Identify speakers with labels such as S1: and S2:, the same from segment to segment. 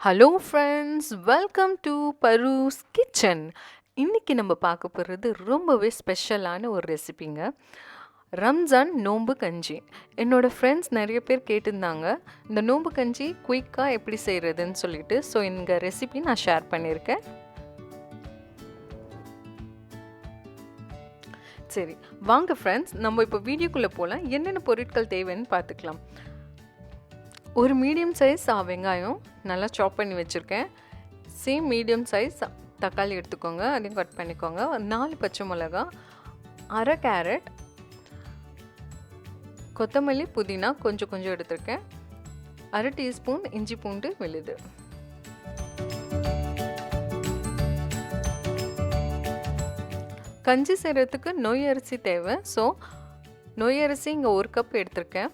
S1: Hello friends, welcome to Paru's kitchen. இன்றைக்கி நம்ம பார்க்க போகிறது ரொம்பவே ஸ்பெஷலான ஒரு ரெசிபிங்க. ரம்ஜான் நோம்பு கஞ்சி. என்னோடய ஃப்ரெண்ட்ஸ் நிறைய பேர் கேட்டிருந்தாங்க இந்த நோம்பு கஞ்சி குயிக்காக எப்படி செய்கிறதுன்னு சொல்லிட்டு. ஸோ இந்த ரெசிபி நான் ஷேர் பண்ணியிருக்கேன். சரி வாங்க ஃப்ரெண்ட்ஸ், நம்ம இப்போ வீடியோக்குள்ளே போகலாம். என்னென்ன பொருட்கள் தேவைன்னு பார்த்துக்கலாம். ஒரு மீடியம் சைஸ் வெங்காயம் நல்லா சாப் பண்ணி வச்சுருக்கேன். சேம் மீடியம் சைஸ் தக்காளி எடுத்துக்கோங்க, அதையும் கட் பண்ணிக்கோங்க. 4 பச்சை மிளகா, அரை கேரட், கொத்தமல்லி புதினா கொஞ்சம் கொஞ்சம் எடுத்துருக்கேன், அரை டீஸ்பூன் இஞ்சி பூண்டு விழுது. கஞ்சி செய்கிறதுக்கு நொய் அரிசி தேவை. ஸோ நொய் அரிசி இங்கே 1 கப் எடுத்திருக்கேன்.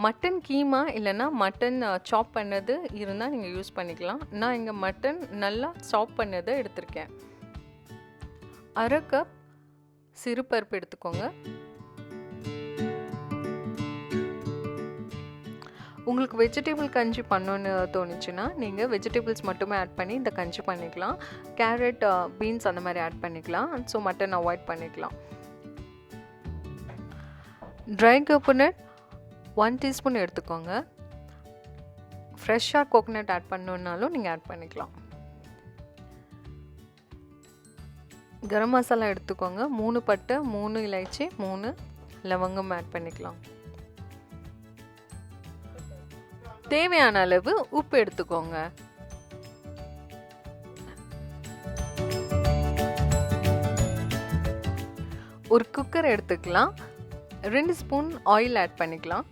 S1: மட்டன் கீமா இல்லைன்னா மட்டன் சாப் பண்ணது இருந்தால் நீங்கள் யூஸ் பண்ணிக்கலாம். நான் இங்கே மட்டன் நல்லா சாப் பண்ணதை எடுத்திருக்கேன். அரை கப் சிறுபருப்பு எடுத்துக்கோங்க. உங்களுக்கு வெஜிடபிள் கஞ்சி பண்ணணுன்னு தோணுச்சுன்னா நீங்கள் வெஜிடபிள்ஸ் மட்டுமே ஆட் பண்ணி இந்த கஞ்சி பண்ணிக்கலாம். கேரட், பீன்ஸ் அந்த மாதிரி ஆட் பண்ணிக்கலாம். ஸோ மட்டன் அவாய்ட் பண்ணிக்கலாம். ட்ரை கோகோனட் 1 டீஸ்பூன் எடுத்துக்கோங்க. ஃப்ரெஷ்ஷாக கோகோனட் ஆட் பண்ணணுன்னாலும் நீங்கள் ஆட் பண்ணிக்கலாம். கரம் மசாலா எடுத்துக்கோங்க. 3 பட்டை, 3 இலைச்சி, 3 லவங்கம் ஆட் பண்ணிக்கலாம். தேவையான அளவு உப்பு எடுத்துக்கோங்க. ஒரு குக்கர் எடுத்துக்கலாம். 2 ஸ்பூன் ஆயில் ஆட் பண்ணிக்கலாம்.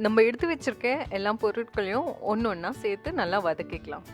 S1: நம்ம எடுத்து வச்சிருக்க எல்லா பொருட்களையும் ஒன்று ஒன்றா சேர்த்து நல்லா வதக்கிக்கலாம்.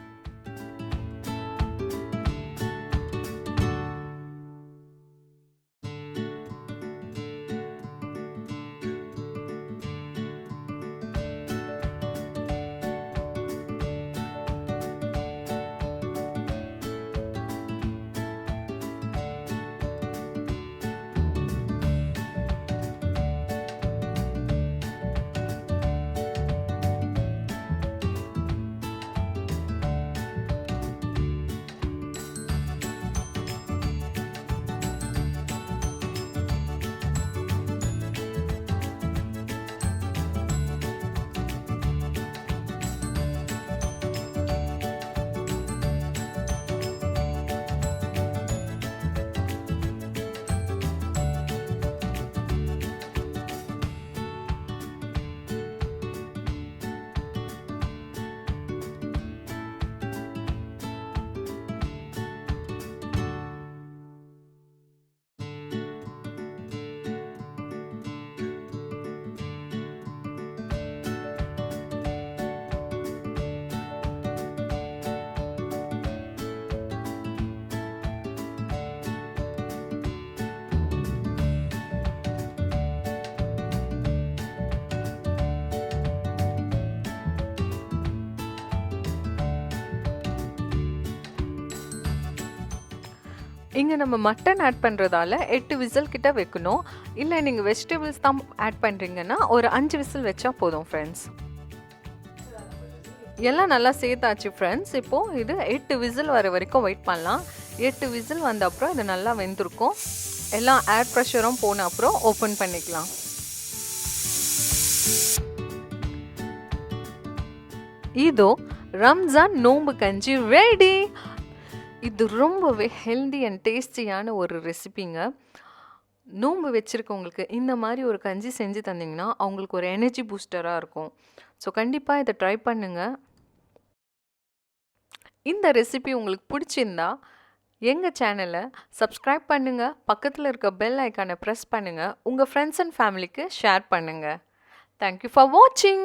S1: இங்கே நம்ம மட்டன் ஆட் பண்ணுறதால 8 விசில் கிட்ட வைக்கணும். இல்லை நீங்கள் வெஜிடபிள்ஸ் தான் ஆட் பண்ணுறீங்கன்னா ஒரு 5 விசில் வச்சா போதும் ஃப்ரெண்ட்ஸ். எல்லாம் நல்லா சேர்த்தாச்சு ஃப்ரெண்ட்ஸ். இப்போது இது 8 விசில் வர வரைக்கும் வெயிட் பண்ணலாம். 8 விசில் வந்த அப்புறம் இது நல்லா வெந்திருக்கும். எல்லாம் ஏர் ப்ரெஷரும் போன அப்புறம் ஓப்பன் பண்ணிக்கலாம். இதோ ரம்ஜான் நோம்பு கஞ்சி ரெடி. இது ரொம்பவே ஹெல்தி அண்ட் டேஸ்டியான ஒரு ரெசிபிங்க. நோம்பு வச்சுருக்கவங்களுக்கு இந்த மாதிரி ஒரு கஞ்சி செஞ்சு தந்திங்கன்னா அவங்களுக்கு ஒரு எனர்ஜி பூஸ்டராக இருக்கும். ஸோ கண்டிப்பாக இதை ட்ரை பண்ணுங்கள். இந்த ரெசிபி உங்களுக்கு பிடிச்சிருந்தா எங்கள் சேனலை சப்ஸ்கிரைப் பண்ணுங்கள். பக்கத்தில் இருக்க பெல் ஐக்கானை ப்ரெஸ் பண்ணுங்கள். உங்கள் ஃப்ரெண்ட்ஸ் அண்ட் ஃபேமிலிக்கு ஷேர் பண்ணுங்கள். தேங்க்யூ ஃபார் வாட்சிங்.